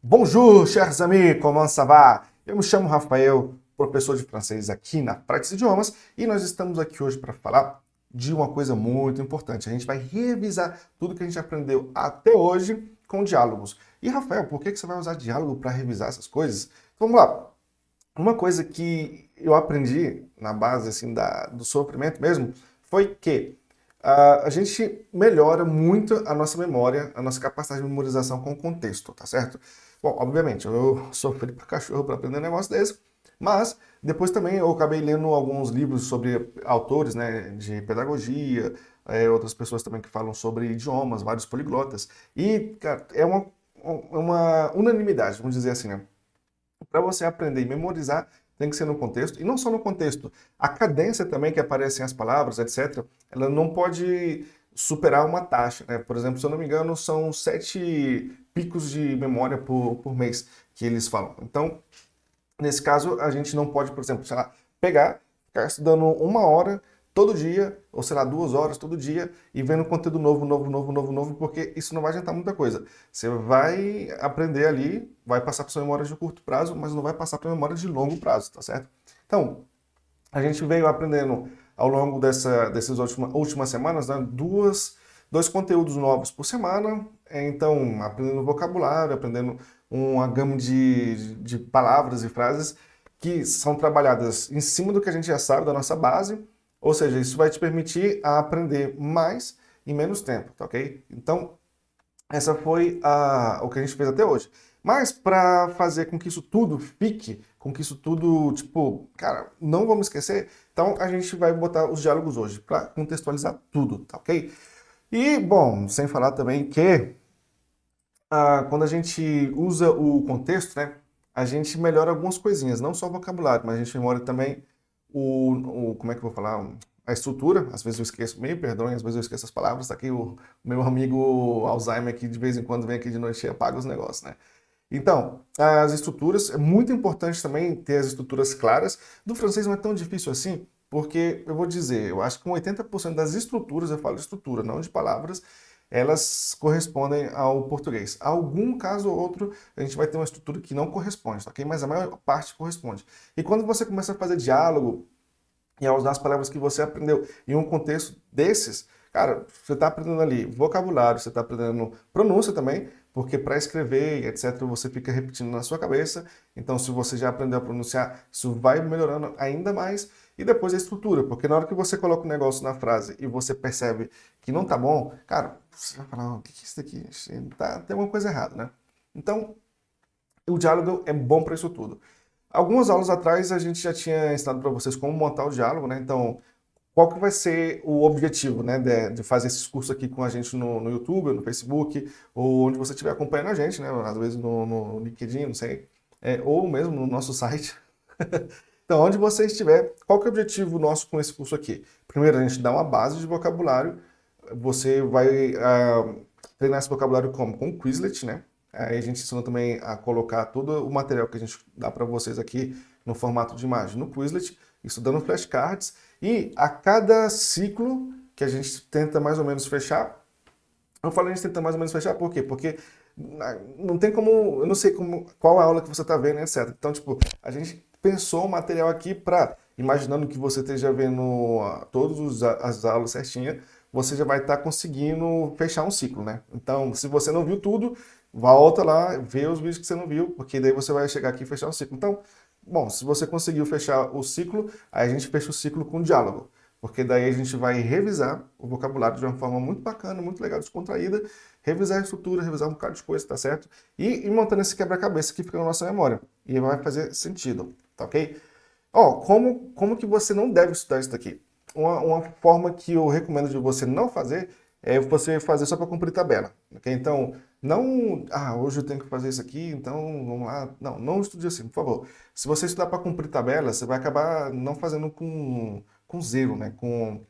Bonjour, chers amis, comment ça va? Eu me chamo Rafael, professor de francês aqui na Praxis Idiomas, e nós estamos aqui hoje para falar de uma coisa muito importante. A gente vai revisar tudo que a gente aprendeu até hoje com diálogos. E Rafael, por que você vai usar diálogo para revisar essas coisas? Vamos lá. Uma coisa que eu aprendi na base assim, do sofrimento mesmo foi que a gente melhora muito a nossa memória, a nossa capacidade de memorização com o contexto, tá certo? Bom, obviamente, eu sofri pra cachorro para aprender um negócio desse, mas depois também eu acabei lendo alguns livros sobre autores, né, de pedagogia, outras pessoas também que falam sobre idiomas, vários poliglotas, e, cara, é uma unanimidade, vamos dizer assim, né? Para você aprender e memorizar, tem que ser no contexto, e não só no contexto, a cadência também que aparecem as palavras, etc., ela não pode superar uma taxa, né? Por exemplo, se eu não me engano, são 7 picos de memória por mês que eles falam. Então, nesse caso, a gente não pode, por exemplo, sei lá, pegar, ficar estudando 1 hora todo dia, ou sei lá, 2 horas todo dia, e vendo conteúdo novo, porque isso não vai adiantar muita coisa. Você vai aprender ali, vai passar para sua memória de curto prazo, mas não vai passar para memória de longo prazo, tá certo? Então, a gente veio aprendendo ao longo dessas últimas semanas, né, dois conteúdos novos por semana. Então, aprendendo vocabulário, aprendendo uma gama de palavras e frases que são trabalhadas em cima do que a gente já sabe da nossa base. Ou seja, isso vai te permitir a aprender mais em menos tempo, tá ok? Então, essa foi o que a gente fez até hoje. Mas para fazer com que isso tudo fique, com que isso tudo, tipo, cara, não vamos esquecer, então a gente vai botar os diálogos hoje para contextualizar tudo, tá ok? E, bom, sem falar também que quando a gente usa o contexto, né, a gente melhora algumas coisinhas, não só o vocabulário, mas a gente melhora também como é que eu vou falar? A estrutura, às vezes eu esqueço, meio perdão, às vezes eu esqueço as palavras, tá aqui o meu amigo Alzheimer que de vez em quando vem aqui de noite e apaga os negócios, né? Então, as estruturas, é muito importante também ter as estruturas claras. Do francês não é tão difícil assim, porque eu vou dizer, eu acho que com 80% das estruturas, eu falo estrutura, não de palavras, elas correspondem ao português. Algum caso ou outro, a gente vai ter uma estrutura que não corresponde, tá ok? Mas a maior parte corresponde. E quando você começa a fazer diálogo, e a usar as palavras que você aprendeu em um contexto desses, cara, você está aprendendo ali vocabulário, você está aprendendo pronúncia também, porque para escrever, etc., você fica repetindo na sua cabeça. Então, se você já aprendeu a pronunciar, isso vai melhorando ainda mais. E depois a estrutura, porque na hora que você coloca um negócio na frase e você percebe que não tá bom, cara, você vai falar, o que é isso daqui? Tem alguma coisa errada, né? Então, o diálogo é bom para isso tudo. Algumas aulas atrás a gente já tinha ensinado para vocês como montar o diálogo, né? Então, qual que vai ser o objetivo, né, de fazer esses cursos aqui com a gente no YouTube, no Facebook, ou onde você estiver acompanhando a gente, né? Às vezes no LinkedIn, não sei, ou mesmo no nosso site. Então, onde você estiver, qual que é o objetivo nosso com esse curso aqui? Primeiro, a gente dá uma base de vocabulário, você vai treinar esse vocabulário como? Com o Quizlet, né? Aí a gente ensina também a colocar todo o material que a gente dá para vocês aqui no formato de imagem no Quizlet, estudando flashcards, e a cada ciclo que a gente tenta mais ou menos fechar, eu falo a gente tenta mais ou menos fechar, por quê? Porque não tem como, eu não sei qual a aula que você está vendo, etc. Então, tipo, a gente pensou o material aqui para, imaginando que você esteja vendo todas as aulas certinha, você já vai estar conseguindo fechar um ciclo, né? Então, se você não viu tudo, volta lá, vê os vídeos que você não viu, porque daí você vai chegar aqui e fechar um ciclo. Então, bom, se você conseguiu fechar o ciclo, aí a gente fecha o ciclo com diálogo. Porque daí a gente vai revisar o vocabulário de uma forma muito bacana, muito legal, descontraída, revisar a estrutura, revisar um bocado de coisa, tá certo? E montando esse quebra-cabeça que fica na nossa memória. E vai fazer sentido, tá ok? Ó, como que você não deve estudar isso daqui? Uma forma que eu recomendo de você não fazer é você fazer só para cumprir tabela, ok? Então, não, hoje eu tenho que fazer isso aqui, então vamos lá. Não, não estude assim, por favor. Se você estudar para cumprir tabela, você vai acabar não fazendo com zero, né? Com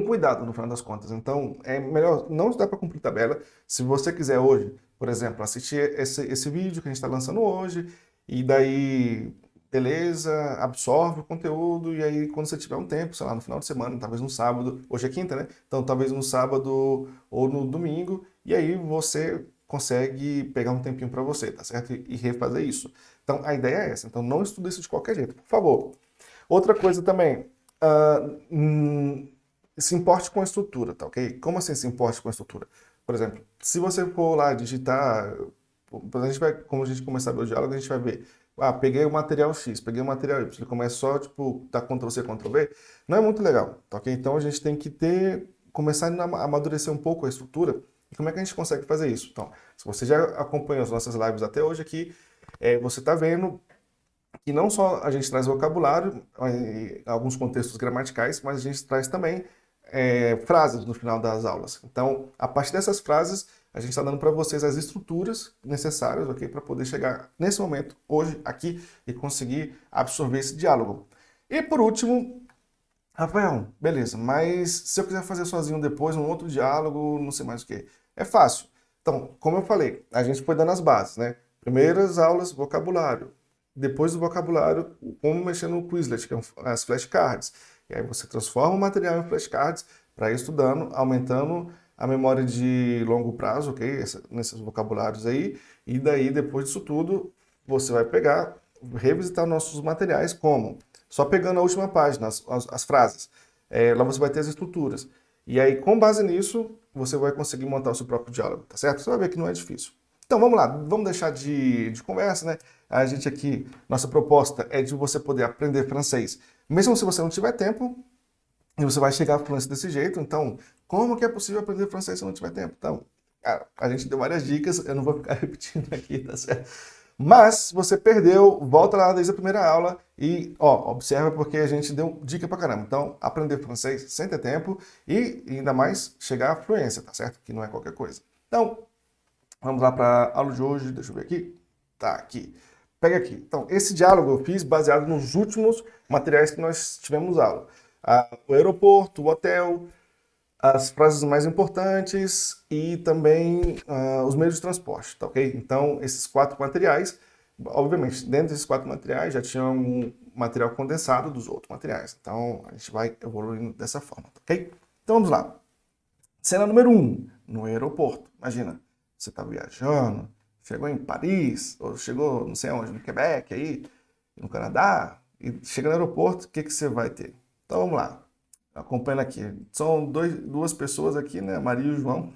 cuidado, no final das contas. Então, é melhor não estudar para cumprir tabela. Se você quiser hoje, por exemplo, assistir esse vídeo que a gente está lançando hoje, e daí, beleza, absorve o conteúdo, e aí quando você tiver um tempo, sei lá, no final de semana, talvez no sábado, hoje é quinta, né? Então, talvez no sábado ou no domingo, e aí você consegue pegar um tempinho para você, tá certo? E refazer isso. Então, a ideia é essa. Então, não estuda isso de qualquer jeito, por favor. Outra coisa também, se importe com a estrutura, tá ok? Como assim se importe com a estrutura? Por exemplo, se você for lá digitar, a gente vai, como a gente começar a ver o diálogo, a gente vai ver, peguei o material X, peguei o material Y, ele começa só, tipo, dar Ctrl+C, Ctrl+V, não é muito legal, tá ok? Então a gente tem que começar a amadurecer um pouco a estrutura. E como é que a gente consegue fazer isso? Então, se você já acompanhou as nossas lives até hoje aqui, você está vendo que não só a gente traz vocabulário, alguns contextos gramaticais, mas a gente traz também frases no final das aulas. Então, a partir dessas frases, a gente está dando para vocês as estruturas necessárias, ok, para poder chegar nesse momento, hoje, aqui, e conseguir absorver esse diálogo. E por último, Rafael, beleza, mas se eu quiser fazer sozinho depois, um outro diálogo, não sei mais o que, é fácil. Então, como eu falei, a gente foi dando as bases, né? Primeiras aulas, vocabulário. Depois do vocabulário, como mexer no Quizlet, que é as flashcards. E aí você transforma o material em flashcards para ir estudando, aumentando a memória de longo prazo, ok? Nesses vocabulários aí. E daí, depois disso tudo, você vai pegar, revisitar nossos materiais como? Só pegando a última página, as frases. Lá você vai ter as estruturas. E aí, com base nisso, você vai conseguir montar o seu próprio diálogo, tá certo? Você vai ver que não é difícil. Então, vamos lá. Vamos deixar de conversa, né? A gente aqui, nossa proposta é de você poder aprender francês, mesmo se você não tiver tempo, e você vai chegar à fluência desse jeito. Então, como que é possível aprender francês se não tiver tempo? Então, cara, a gente deu várias dicas, eu não vou ficar repetindo aqui, tá certo? Mas, se você perdeu, volta lá desde a primeira aula e, observa porque a gente deu dica pra caramba. Então, aprender francês sem ter tempo e, ainda mais, chegar à fluência, tá certo? Que não é qualquer coisa. Então, vamos lá para a aula de hoje, deixa eu ver aqui. Tá, aqui. Pega aqui. Então, esse diálogo eu fiz baseado nos últimos materiais que nós tivemos aula. O aeroporto, o hotel, as frases mais importantes e também os meios de transporte, tá ok? Então, esses 4 materiais, obviamente, dentro desses 4 materiais já tinha um material condensado dos outros materiais. Então, a gente vai evoluindo dessa forma, tá ok? Então, vamos lá. Cena número 1, no aeroporto. Imagina, você está viajando, chegou em Paris, ou chegou não sei onde, no Quebec, aí, no Canadá, e chega no aeroporto, o que você vai ter? Então, vamos lá. Acompanhando aqui. São duas pessoas aqui, né? Maria e o João.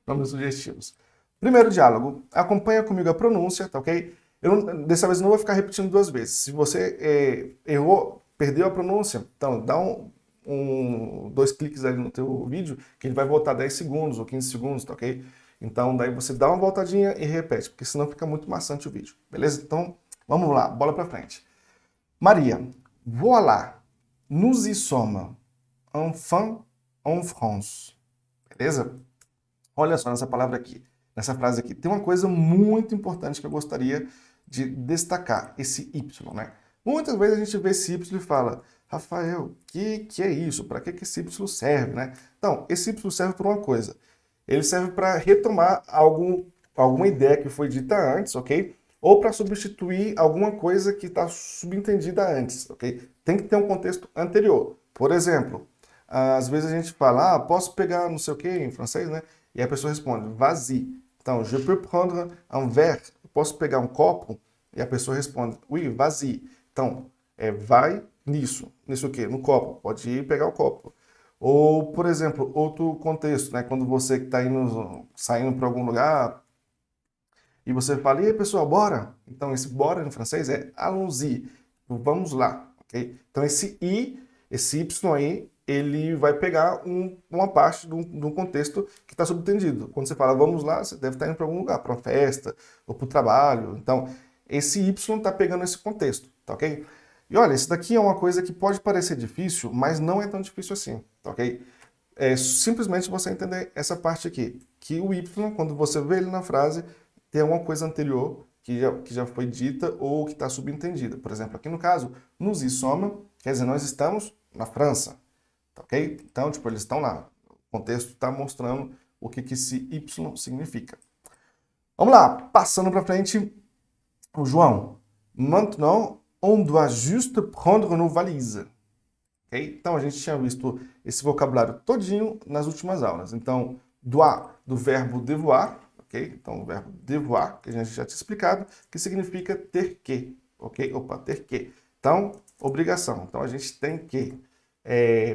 Nomes sugestivos. Primeiro diálogo. Acompanha comigo a pronúncia, tá ok? Dessa vez eu não vou ficar repetindo 2 vezes. Se você errou, perdeu a pronúncia, então dá 2 cliques ali no teu vídeo, que ele vai voltar 10 segundos ou 15 segundos, tá ok? Então daí você dá uma voltadinha e repete, porque senão fica muito maçante o vídeo, beleza? Então, vamos lá, bola pra frente. Maria, voilà. Nous y sommes, enfin en France. Beleza? Olha só nessa palavra aqui, nessa frase aqui. Tem uma coisa muito importante que eu gostaria de destacar, esse Y, né? Muitas vezes a gente vê esse Y e fala, Rafael, que é isso? Para que esse Y serve, né? Então, esse Y serve por uma coisa. Ele serve para retomar alguma ideia que foi dita antes, ok? Ou para substituir alguma coisa que está subentendida antes, ok? Tem que ter um contexto anterior. Por exemplo, às vezes a gente fala, posso pegar não sei o que em francês, né? E a pessoa responde, vas-y. Então, je peux prendre un verre. Eu posso pegar um copo? E a pessoa responde, oui, vas-y. Então, vai nisso. Nisso o quê? No copo. Pode ir pegar o copo. Ou, por exemplo, outro contexto, né? Quando você está saindo para algum lugar, e você fala, e aí, pessoal, bora? Então, esse bora em francês é allons-y, vamos lá, ok? Então, esse i, esse y aí, ele vai pegar uma parte de um contexto que está subentendido. Quando você fala vamos lá, você deve estar indo para algum lugar, para uma festa ou para o trabalho. Então, esse y está pegando esse contexto, tá ok? E olha, isso daqui é uma coisa que pode parecer difícil, mas não é tão difícil assim, tá ok? É simplesmente você entender essa parte aqui, que o y, quando você vê ele na frase, tem alguma coisa anterior que já foi dita ou que está subentendida. Por exemplo, aqui no caso, nous y sommes, quer dizer, nós estamos na França, tá ok? Então, tipo, eles estão lá. O contexto está mostrando o que esse Y significa. Vamos lá, passando para frente, o João. Maintenant, on doit juste prendre nos valises. Okay? Então, a gente tinha visto esse vocabulário todinho nas últimas aulas. Então, doit, do verbo devoir, ok? Então, o verbo devoir, que a gente já tinha explicado, que significa ter que, ok? Opa, ter que. Então, obrigação. Então, a gente tem que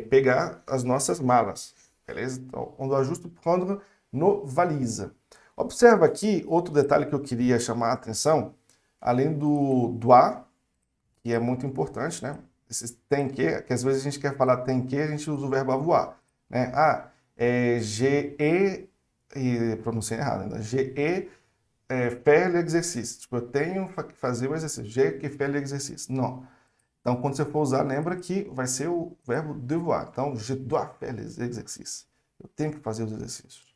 pegar as nossas malas, beleza? Então, on doit juste prendre nos valises. Observa aqui outro detalhe que eu queria chamar a atenção, além do doit, que é muito importante, né? Esse tem que às vezes a gente quer falar tem que, a gente usa o verbo avoir, né? Pronunciei errado, né? J'ai faire l'exercice. Tipo, eu tenho que fazer o exercício. J'ai que faire l'exercice. Não. Então, quando você for usar, lembra que vai ser o verbo devoir. Então, je dois faire les exercices. Eu tenho que fazer os exercícios.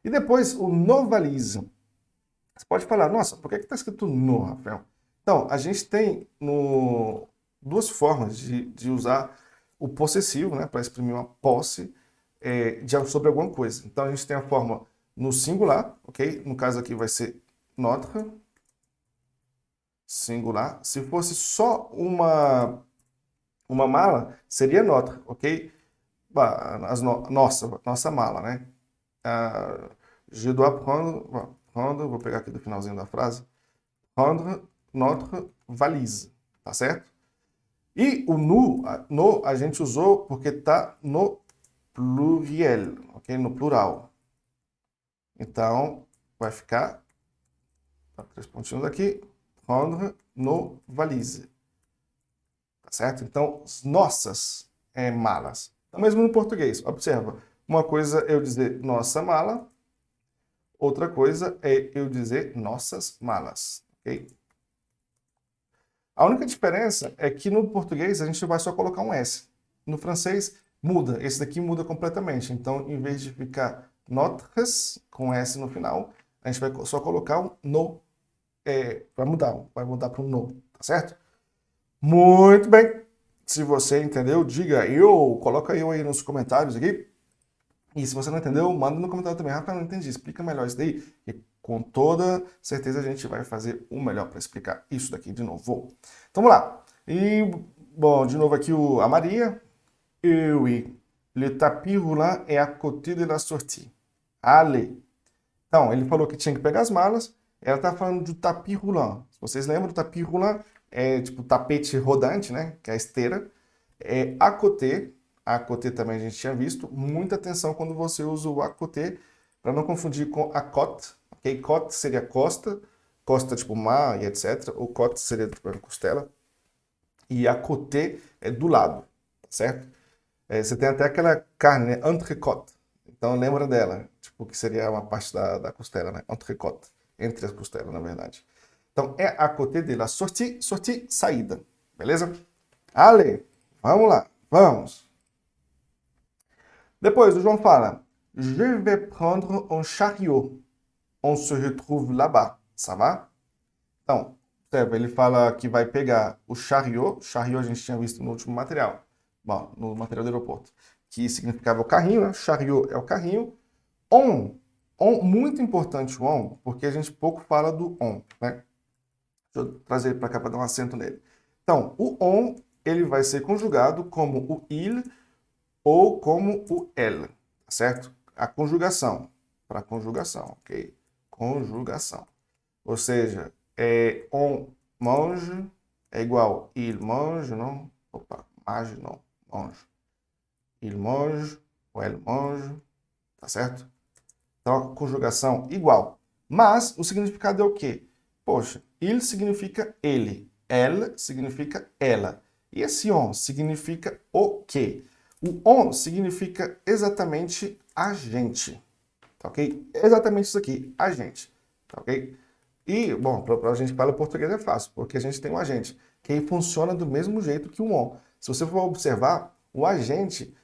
E depois, o no valise. Você pode falar, nossa, por que está escrito no, Rafael? Então, a gente tem duas formas de usar o possessivo, né, para exprimir uma posse sobre alguma coisa. Então, a gente tem a forma no singular, ok? No caso aqui vai ser notre, singular. Se fosse só uma mala, seria notre, ok? Nossa mala, né? Je dois prendre, vou pegar aqui do finalzinho da frase, prendre notre valise, tá certo? E o no a gente usou porque tá no pluriel, ok? No plural. Então, vai ficar, 3 pontinhos aqui, prendre nos valise, tá certo? Então, nossas malas. Então, mesmo no português, observa, uma coisa é eu dizer nossa mala, outra coisa é eu dizer nossas malas, ok? A única diferença é que no português a gente vai só colocar um S. No francês muda, esse daqui muda completamente. Então, em vez de ficar notres com S no final, a gente vai só colocar um no, vai mudar para um no, tá certo? Muito bem. Se você entendeu, diga eu, coloca eu aí nos comentários aqui. E se você não entendeu, manda no comentário também. Rafael, não entendi, explica melhor isso daí. E com toda certeza a gente vai fazer o melhor para explicar isso daqui de novo. Então vamos lá. E, bom, de novo aqui a Maria. Oui, le tapis roulant est à côté de la sortie. Allez. Então, ele falou que tinha que pegar as malas. Ela tá falando do tapis roulant. Se vocês lembram, o tapis roulant é tipo tapete rodante, né? Que é a esteira. É à côté. À côté também a gente tinha visto. Muita atenção quando você usa o à côté, para não confundir com a côte. Ok? Côte seria costa. Costa tipo mar e etc. O côte seria tipo a costela. E à côté é do lado, certo? Você tem até aquela carne, né? Entrecôte. Então lembra dela, tipo, que seria uma parte da costela, né? Entrecôte. Entre as costelas, na verdade. Então é à côté de la sortie, sortie, saída. Beleza? Ale, vamos lá, vamos. Depois o João fala, je vais prendre un chariot. On se retrouve là-bas. Ça va? Então, ele fala que vai pegar o chariot. Chariot a gente tinha visto no último material. Bom, no material do aeroporto. Que significava o carrinho, né? Chariot é o carrinho. On, muito importante o on, porque a gente pouco fala do on, né? Deixa eu trazer ele para cá para dar um acento nele. Então, o on, ele vai ser conjugado como o il ou como o elle, tá certo? A conjugação, para conjugação, ok? Conjugação. Ou seja, on mange é igual il mange, não? Opa, mange não, mange. Il mange ou elle mange, tá certo? Então, a conjugação igual. Mas o significado é o quê? Poxa, il significa ele, elle significa ela. E esse on significa o quê? O on significa exatamente a gente, tá ok? Exatamente isso aqui, a gente, tá ok? E, bom, para a gente falar português é fácil, porque a gente tem um agente, que funciona do mesmo jeito que o on. Se você for observar, o agente,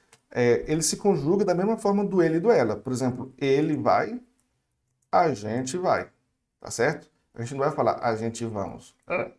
ele se conjuga da mesma forma do ele e do ela. Por exemplo, ele vai, a gente vai, tá certo? A gente não vai falar a gente vamos.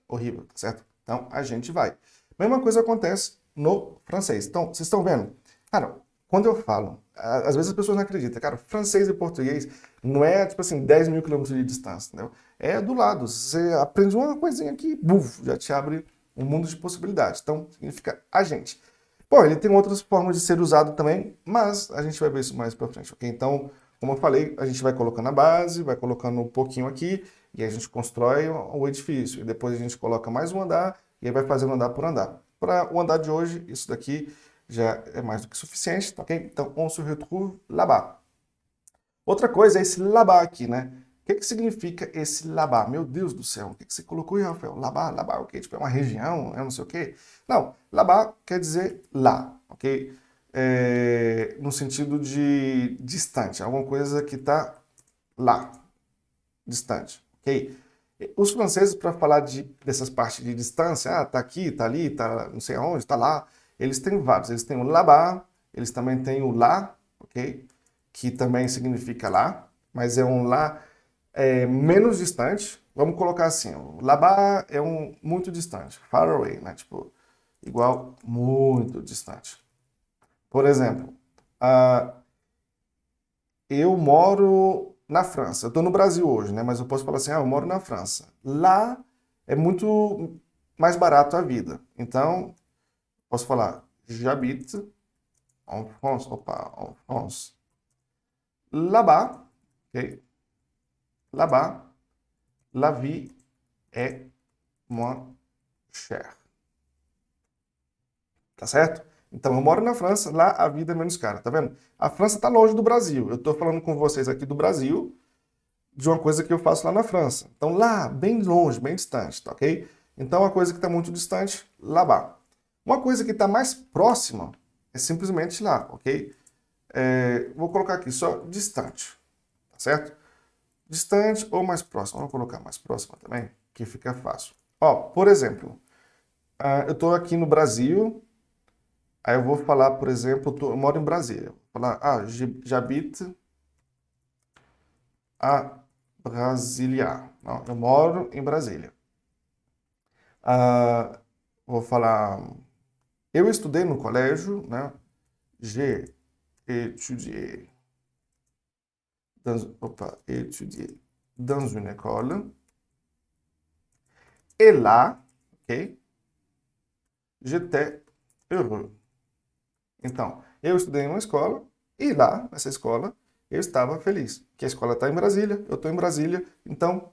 Horrível, tá certo? Então, a gente vai. Mesma coisa acontece no francês. Então, vocês estão vendo? Cara, quando eu falo, às vezes as pessoas não acreditam. Cara, francês e português não é, tipo assim, 10 mil quilômetros de distância, entendeu? É do lado. Você aprende uma coisinha aqui, buf, já te abre um mundo de possibilidades. Então, significa a gente. Bom, ele tem outras formas de ser usado também, mas a gente vai ver isso mais pra frente, ok? Então, Como eu falei, a gente vai colocando a base, vai colocando um pouquinho aqui, e aí a gente constrói o edifício. E depois a gente coloca mais um andar, e aí vai fazendo andar por andar. Para o andar de hoje, isso daqui já é mais do que suficiente, tá ok? Então, on se retrouve là-bas. Outra coisa é esse là-bas aqui, né? O que significa esse là-bas? Meu Deus do céu, o que você colocou aí, Rafael? Là-bas, là-bas, o quê? Tipo, é uma região, é não sei o quê? Não, là-bas quer dizer lá, ok? No sentido de distante, alguma coisa que está lá, distante, ok? Os franceses, para falar dessas partes de distância, tá aqui, tá ali, tá não sei aonde, tá lá, eles têm vários. Eles têm o là-bas, eles também têm o lá, ok? Que também significa lá, mas é um lá menos distante. Vamos colocar assim, o là-bas é um muito distante, far away, né? Tipo, igual muito distante. Por exemplo, eu moro na França. Eu estou no Brasil hoje, né? Mas eu posso falar assim, eu moro na França. Lá é muito mais barato a vida. Então, posso falar, j'habite en France. Opa, en France. Là-bas, ok? Là-bas, la vie est moins chère. Tá certo? Então, eu moro na França, lá a vida é menos cara, tá vendo? A França tá longe do Brasil. Eu tô falando com vocês aqui do Brasil, de uma coisa que eu faço lá na França. Então, lá, bem longe, bem distante, tá ok? Então, uma coisa que está muito distante, là-bas. Uma coisa que está mais próxima é simplesmente lá, ok? Vou colocar aqui só distante, tá certo? Distante ou mais próximo. Vamos colocar mais próxima também, que fica fácil. Ó, por exemplo, eu estou aqui no Brasil, aí eu vou falar, por exemplo, eu moro em Brasília. Vou falar, j'habite a Brasília. Não, eu moro em Brasília. Vou falar, eu estudei no colégio, né? J'ai étudié étudié dans une école. Et là, ok? J'étais heureux. Então, eu estudei em uma escola e lá, nessa escola, eu estava feliz. Que a escola está em Brasília, eu estou em Brasília, então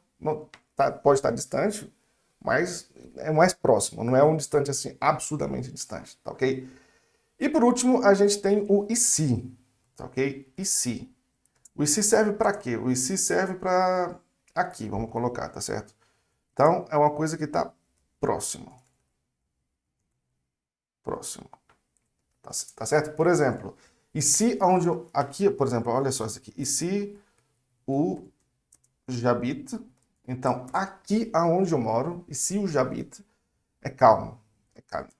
pode estar distante, mas é mais próximo, não é um distante assim absurdamente distante, tá ok? E por último, a gente tem o e se, tá ok? E se. O e se serve para quê? O e se serve para aqui, vamos colocar, tá certo? Então, é uma coisa que está próximo. Próximo. Tá certo? Por exemplo, e se onde aqui, por exemplo, olha só isso aqui. E se o j'habite, então aqui aonde eu moro, e se o j'habite é calmo, é calmo.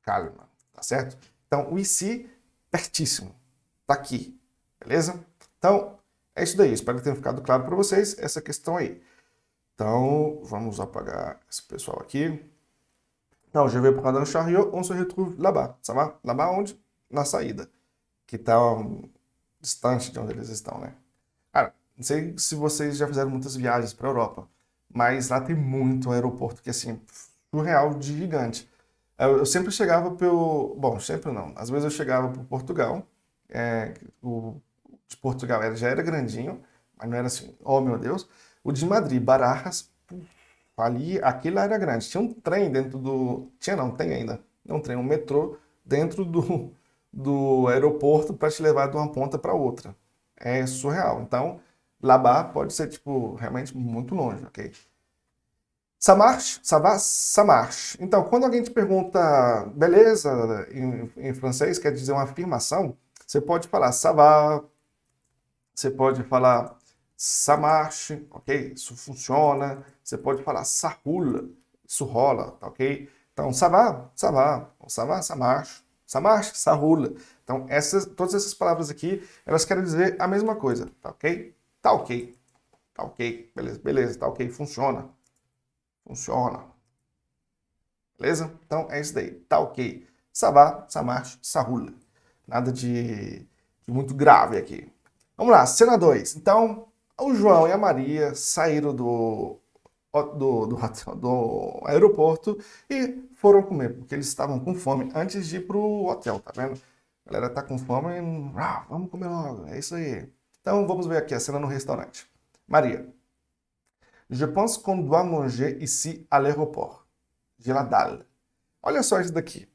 Calma, tá certo? Então, o e se pertíssimo, tá aqui, beleza? Então, é isso daí. Espero que tenha ficado claro para vocês essa questão aí. Então, vamos apagar esse pessoal aqui. Não, je vais prendre un chariot, on se retrouve là-bas, ça va? Là-bas onde? Na saída, que está distante de onde eles estão, né? Cara, não sei se vocês já fizeram muitas viagens para a Europa, mas lá tem muito aeroporto que, assim, surreal de gigante. Eu sempre chegava pelo... Bom, sempre não. Às vezes eu chegava por Portugal. O de Portugal já era grandinho, mas não era assim, oh meu Deus. O de Madrid, Barajas, ali, aquele lá era grande. Tinha um trem dentro do... Tinha não, tem ainda. Um trem, um metrô dentro do aeroporto para te levar de uma ponta para outra. É surreal. Então, là-bas pode ser, tipo, realmente muito longe, ok? Ça marche? Ça va? Ça marche. Então, quando alguém te pergunta beleza em francês, quer dizer uma afirmação, você pode falar ça va, você pode falar ça marche, ok? Isso funciona. Você pode falar ça roule, isso rola, tá ok? Então, ça va, ça va, ça va, ça marche, ça roule. Então, todas essas palavras aqui, elas querem dizer a mesma coisa, tá ok? Tá ok, tá ok, beleza, beleza, tá ok, funciona, funciona. Beleza? Então, é isso daí, tá ok. Ça va, ça marche, ça roule. Nada de muito grave aqui. Vamos lá, cena 2. Então, o João e a Maria saíram do aeroporto e foram comer, porque eles estavam com fome antes de ir pro hotel, tá vendo? A galera tá com fome, vamos comer logo, é isso aí. Então vamos ver aqui a cena no restaurante. Maria. Je pense qu'on doit manger ici à l'aéroport. J'ai la dalle. Olha só isso daqui.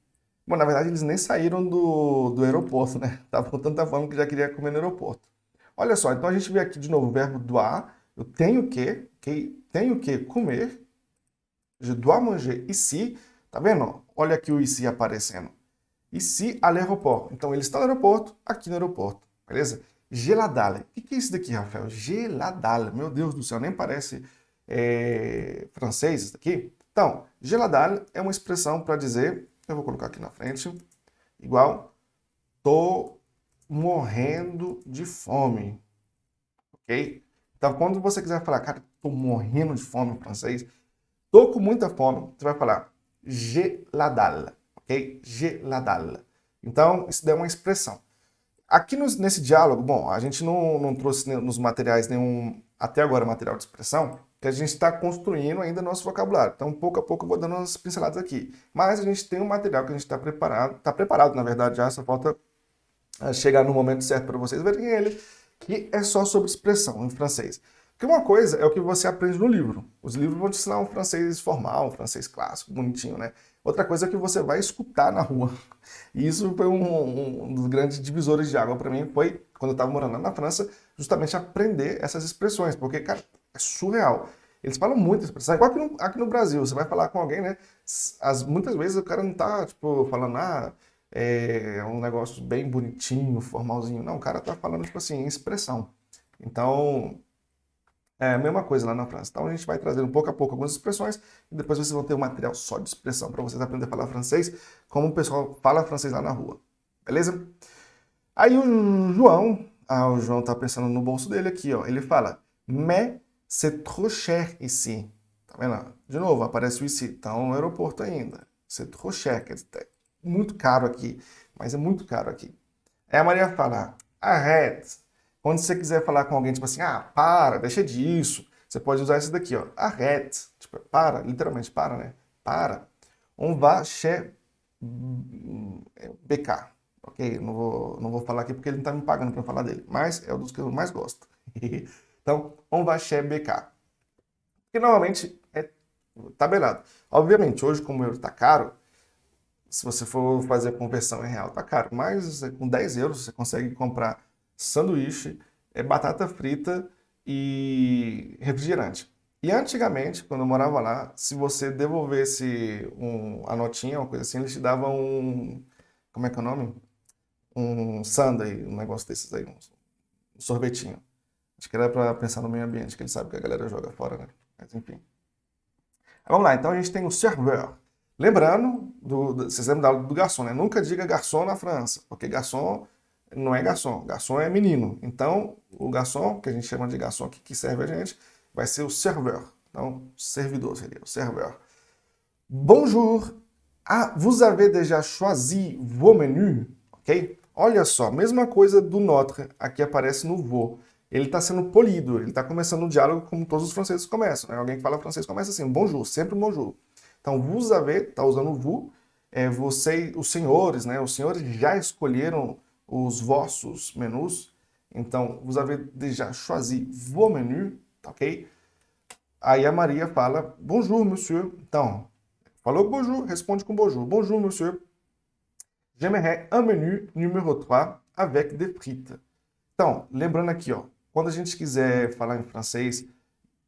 Bom, na verdade eles nem saíram do aeroporto, né? Tava com tanta fome que já queria comer no aeroporto. Olha só, então a gente vê aqui de novo o verbo doit. Eu tenho que, ok? Tenho que comer. Je dois manger ici. Tá vendo? Olha aqui o ici aparecendo. Ici à l'aéroport. Então ele está no aeroporto, aqui no aeroporto. Beleza? Geladale. O que é isso daqui, Rafael? Geladale. Meu Deus do céu, nem parece francês isso daqui. Então, geladale é uma expressão para dizer, eu vou colocar aqui na frente, igual, tô morrendo de fome. Ok? Então, quando você quiser falar, cara, tô morrendo de fome em francês, tô com muita fome, você vai falar geladale. Ok? Geladale. Então, isso daí é uma expressão. Aqui nesse diálogo, bom, a gente não trouxe nos materiais nenhum, até agora, material de expressão, que a gente está construindo ainda nosso vocabulário. Então, pouco a pouco eu vou dando umas pinceladas aqui. Mas a gente tem um material que a gente está preparado, na verdade, já, só falta chegar no momento certo para vocês verem ele, que é só sobre expressão em francês. Porque uma coisa é o que você aprende no livro. Os livros vão te ensinar um francês formal, um francês clássico, bonitinho, né? Outra coisa é que você vai escutar na rua. E isso foi um dos grandes divisores de água para mim, foi quando eu estava morando lá na França, justamente aprender essas expressões, porque, cara, é surreal. Eles falam muita expressão, igual aqui no Brasil, você vai falar com alguém, né? Muitas vezes o cara não tá, tipo, falando, é um negócio bem bonitinho, formalzinho. Não, o cara tá falando, tipo assim, em expressão. Então, é a mesma coisa lá na França. Então a gente vai trazendo pouco a pouco algumas expressões e depois vocês vão ter um material só de expressão para vocês aprenderem a falar francês, como o pessoal fala francês lá na rua. Beleza? Aí o João tá pensando no bolso dele aqui, ó. Ele fala, mais c'est trop cher ici. Tá vendo? De novo, aparece o ici. Tá no aeroporto ainda. C'est trop cher, quer dizer, é muito caro aqui. Mas é muito caro aqui. Aí a Maria fala, arrête. Quando você quiser falar com alguém, tipo assim, para, deixa disso. Você pode usar isso daqui, ó. Arrête. Tipo, para, literalmente, para, né? Para. On va chez BK. Ok? Não vou falar aqui porque ele não tá me pagando para falar dele. Mas é um dos que eu mais gosto. Então, on va chez BK. Porque normalmente é tabelado. Obviamente, hoje, como o euro tá caro, se você for fazer a conversão em real, tá caro. Mas com 10 euros você consegue comprar sanduíche, batata frita e refrigerante. E antigamente, quando eu morava lá, se você devolvesse a notinha, uma coisa assim, eles te davam como é que é o nome? Um sundae, um negócio desses aí, um sorvetinho. Acho que era para pensar no meio ambiente, que ele sabe que a galera joga fora, né? Mas enfim. Vamos lá, então a gente tem o serveur. Lembrando, vocês lembram da aula do garçom, né? Nunca diga garçom na França, porque garçom não é garçom, garçom é menino. Então, o garçom, que a gente chama de garçom aqui, que serve a gente, vai ser o serveur. Então, servidor seria o serveur. Bonjour, vous avez déjà choisi vos menus? Ok? Olha só, mesma coisa do notre, aqui aparece no vos. Ele está sendo polido, ele está começando o diálogo como todos os franceses começam. Né? Alguém que fala francês começa assim, bonjour, sempre bonjour. Então, vous avez, está usando o vous, os senhores, né? Os senhores já escolheram os vossos menus. Então, vous avez déjà choisi vos menus, ok? Aí a Maria fala, bonjour, monsieur. Então, falou bonjour, responde com bonjour. Bonjour, monsieur. J'aimerais un menu numéro 3 avec des frites. Então, lembrando aqui, ó, quando a gente quiser falar em francês,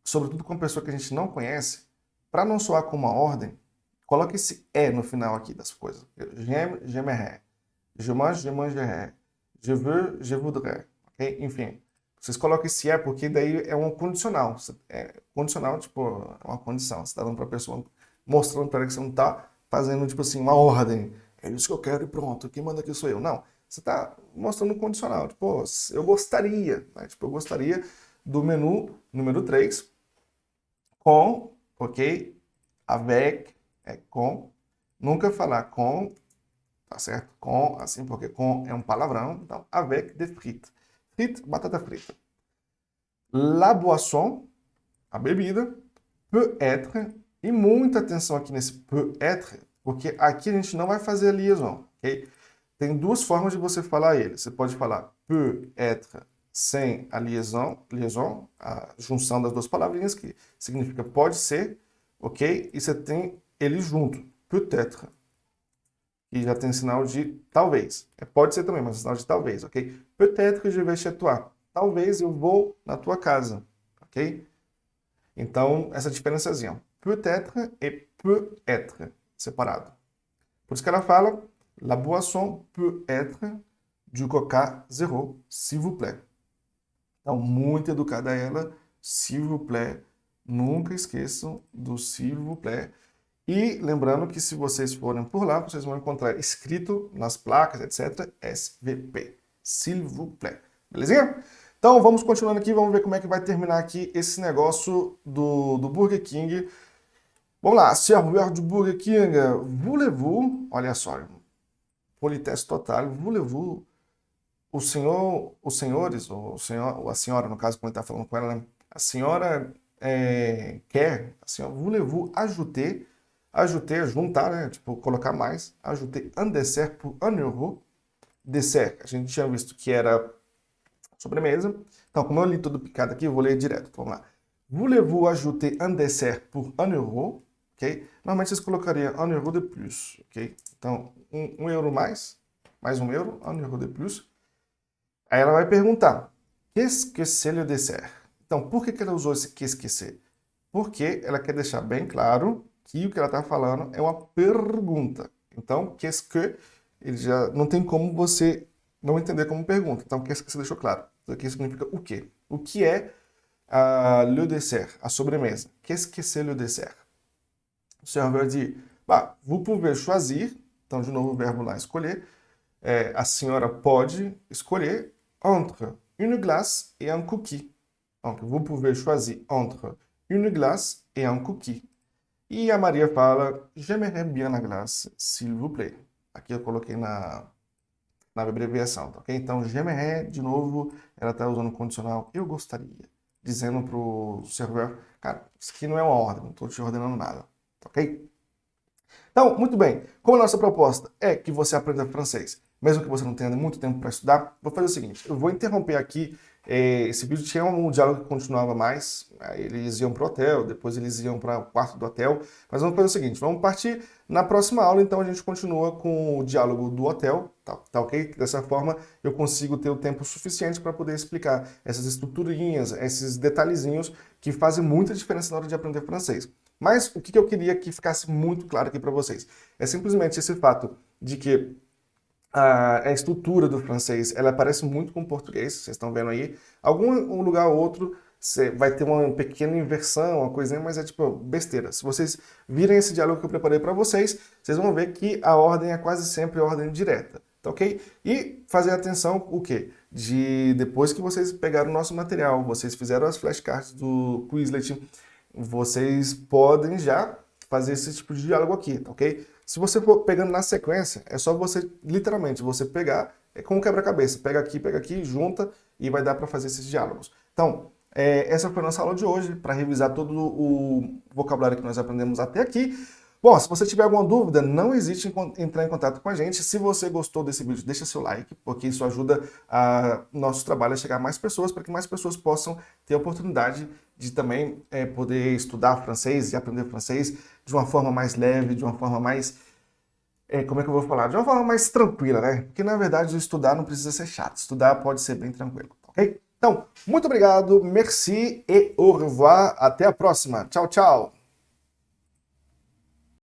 sobretudo com uma pessoa que a gente não conhece, para não soar com uma ordem, coloque esse é no final aqui das coisas. J'aime, j'aimerais. Je mange, je mangerai. Je veux, je voudrais. Okay? Enfim, vocês colocam esse é porque daí é um condicional. Condicional, tipo, é uma condição. Você está dando para a pessoa, mostrando para ela que você não está fazendo, tipo assim, uma ordem. É isso que eu quero e pronto. Quem manda aqui sou eu. Não. Você está mostrando um condicional. Tipo, eu gostaria. Né? Tipo, eu gostaria do menu número 3 com, ok? Avec, com. Nunca falar com, tá certo? Com, assim, porque com é um palavrão. Então, avec des frites. Frites, batata frita. La boisson, a bebida, peut être, e muita atenção aqui nesse peut être, porque aqui a gente não vai fazer a liaison, ok? tem duas formas de você falar ele. Você pode falar peut être sem a liaison, a junção das duas palavrinhas, que significa pode ser, ok? E você tem ele junto, peut-être, que já tem sinal de talvez. Pode ser também, mas sinal de talvez, ok? Peut-être je vais chez toi. Talvez eu vou na tua casa, ok? Então, essa diferenciazinha. Peut-être e peut être, separado. Por isso que ela fala, la boisson peut être du coca zéro, s'il vous plaît. Então, muito educada ela, s'il vous plaît. Nunca esqueçam do s'il vous plaît. E lembrando que se vocês forem por lá, vocês vão encontrar escrito nas placas, etc., SVP, s'il vous plaît. Belezinha? Então, vamos continuando aqui, vamos ver como é que vai terminar aqui esse negócio do Burger King. Vamos lá, serveur do Burger King, voulez-vous, olha só, politesse total, voulez-vous, os senhores, ou a senhora, no caso, quando ele está falando com ela, né? A senhora quer, a senhora, voulez-vous ajouter, ajouter, juntar, né? Tipo, colocar mais, ajouter un dessert por 1 euro. Dessert, a gente tinha visto que era sobremesa. Então, como eu li tudo picado aqui, eu vou ler direto. Vamos lá. Voulez-vous ajouter un dessert por 1 euro? Ok? Normalmente vocês colocariam 1 euro de plus, ok? Então, 1 euro mais 1 euro, 1 euro de plus. Aí ela vai perguntar, qu'est-ce que c'est le dessert? Então, por que ela usou esse qu'est-ce que c'est? Porque ela quer deixar bem claro que o que ela está falando é uma pergunta. Então, qu'est-ce que, ele já não tem como você não entender como pergunta. Então, qu'est-ce que você deixou claro? Isso aqui significa o quê? O que é le dessert, a sobremesa? Qu'est-ce que c'est le dessert? O serveur diz, vous pouvez choisir, então de novo o verbo lá, escolher, a senhora pode escolher entre une glace et un cookie. Donc, vous pouvez choisir entre une glace et un cookie. E a Maria fala, j'aimerais bien la glace, s'il vous plaît. Aqui eu coloquei na abreviação, tá ok? Então, j'aimerais, de novo, ela está usando o condicional eu gostaria, dizendo para o serveur, cara, isso aqui não é uma ordem, não estou te ordenando nada, tá ok? Então, muito bem, como a nossa proposta é que você aprenda francês, mesmo que você não tenha muito tempo para estudar, vou fazer o seguinte, eu vou interromper aqui, esse vídeo tinha um diálogo que continuava mais, aí eles iam para o hotel, depois eles iam para o quarto do hotel, mas vamos fazer o seguinte, vamos partir na próxima aula, então a gente continua com o diálogo do hotel, tá ok? Dessa forma eu consigo ter o tempo suficiente para poder explicar essas estruturinhas, esses detalhezinhos que fazem muita diferença na hora de aprender francês. Mas o que eu queria que ficasse muito claro aqui para vocês é simplesmente esse fato de que a estrutura do francês, ela parece muito com o português, vocês estão vendo aí. Um lugar ou outro vai ter uma pequena inversão, uma coisinha, mas é tipo besteira. Se vocês virem esse diálogo que eu preparei para vocês, vocês vão ver que a ordem é quase sempre ordem direta, tá ok? E fazer atenção o quê? Depois que vocês pegaram o nosso material, vocês fizeram as flashcards do Quizlet, vocês podem já fazer esse tipo de diálogo aqui, tá ok? Se você for pegando na sequência, é só você, literalmente, você pegar, com um quebra-cabeça, pega aqui, junta e vai dar para fazer esses diálogos. Então, essa foi a nossa aula de hoje, para revisar todo o vocabulário que nós aprendemos até aqui. Bom, se você tiver alguma dúvida, não hesite em entrar em contato com a gente. Se você gostou desse vídeo, deixa seu like, porque isso ajuda o nosso trabalho a chegar a mais pessoas, para que mais pessoas possam ter a oportunidade de também poder estudar francês e aprender francês de uma forma mais leve, de uma forma mais, como é que eu vou falar? De uma forma mais tranquila, né? Porque, na verdade, estudar não precisa ser chato. Estudar pode ser bem tranquilo, ok? Então, muito obrigado, merci et au revoir. Até a próxima. Tchau, tchau.